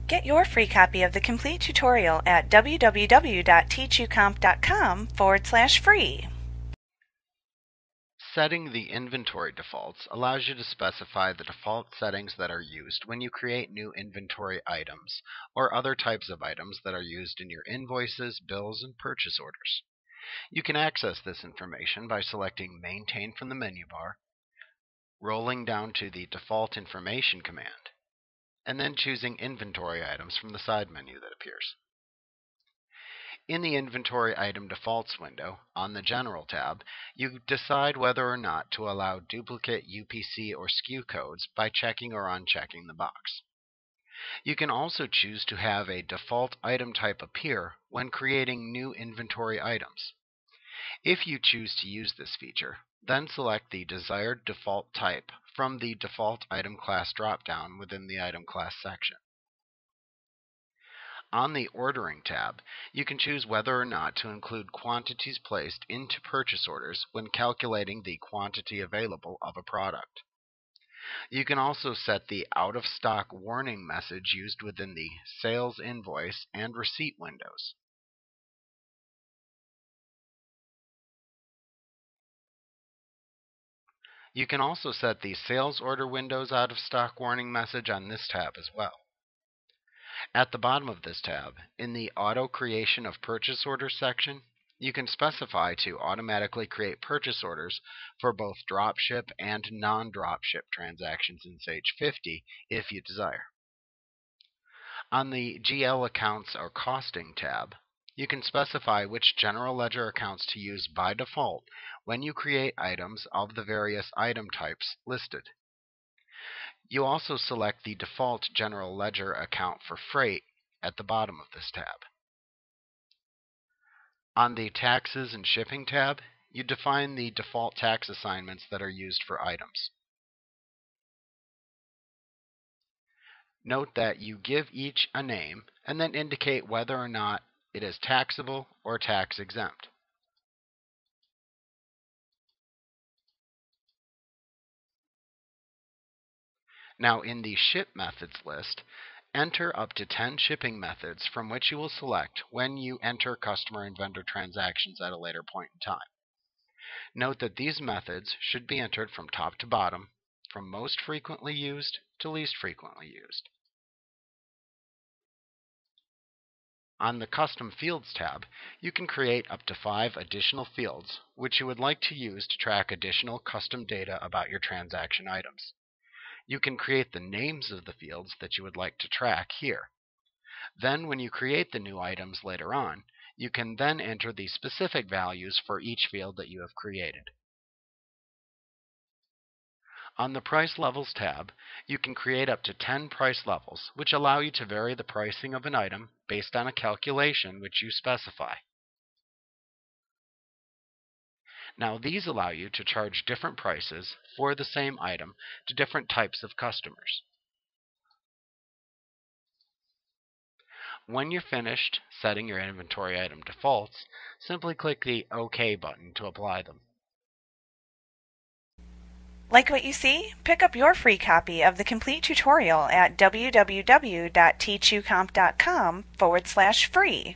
Get your free copy of the complete tutorial at www.teachucomp.com/free. Setting the inventory defaults allows you to specify the default settings that are used when you create new inventory items or other types of items that are used in your invoices, bills, and purchase orders. You can access this information by selecting Maintain from the menu bar, rolling down to the Default Information command, and then choosing Inventory Items from the side menu that appears. In the Inventory Item Defaults window, on the General tab, you decide whether or not to allow duplicate UPC or SKU codes by checking or unchecking the box. You can also choose to have a default item type appear when creating new inventory items. If you choose to use this feature, then select the desired default type from the Default Item Class dropdown within the Item Class section. On the Ordering tab, you can choose whether or not to include quantities placed into purchase orders when calculating the quantity available of a product. You can also set the out-of-stock warning message used within the Sales Invoice and Receipt windows. You can also set the Sales Order Windows out-of-stock warning message on this tab as well. At the bottom of this tab, in the Auto Creation of Purchase Orders section, you can specify to automatically create purchase orders for both dropship and non-dropship transactions in Sage 50 if you desire. On the GL Accounts or Costing tab, you can specify which general ledger accounts to use by default when you create items of the various item types listed. You also select the default general ledger account for freight at the bottom of this tab. On the Taxes and Shipping tab, you define the default tax assignments that are used for items. Note that you give each a name and then indicate whether or not it is taxable or tax exempt. Now in the Ship Methods list, enter up to 10 shipping methods from which you will select when you enter customer and vendor transactions at a later point in time. Note that these methods should be entered from top to bottom, from most frequently used to least frequently used. On the Custom Fields tab, you can create up to 5 additional fields which you would like to use to track additional custom data about your transaction items. You can create the names of the fields that you would like to track here. Then when you create the new items later on, you can then enter the specific values for each field that you have created. On the Price Levels tab, you can create up to 10 price levels, which allow you to vary the pricing of an item based on a calculation which you specify. Now these allow you to charge different prices for the same item to different types of customers. When you're finished setting your inventory item defaults, simply click the OK button to apply them. Like what you see? Pick up your free copy of the complete tutorial at www.teachucomp.com/free.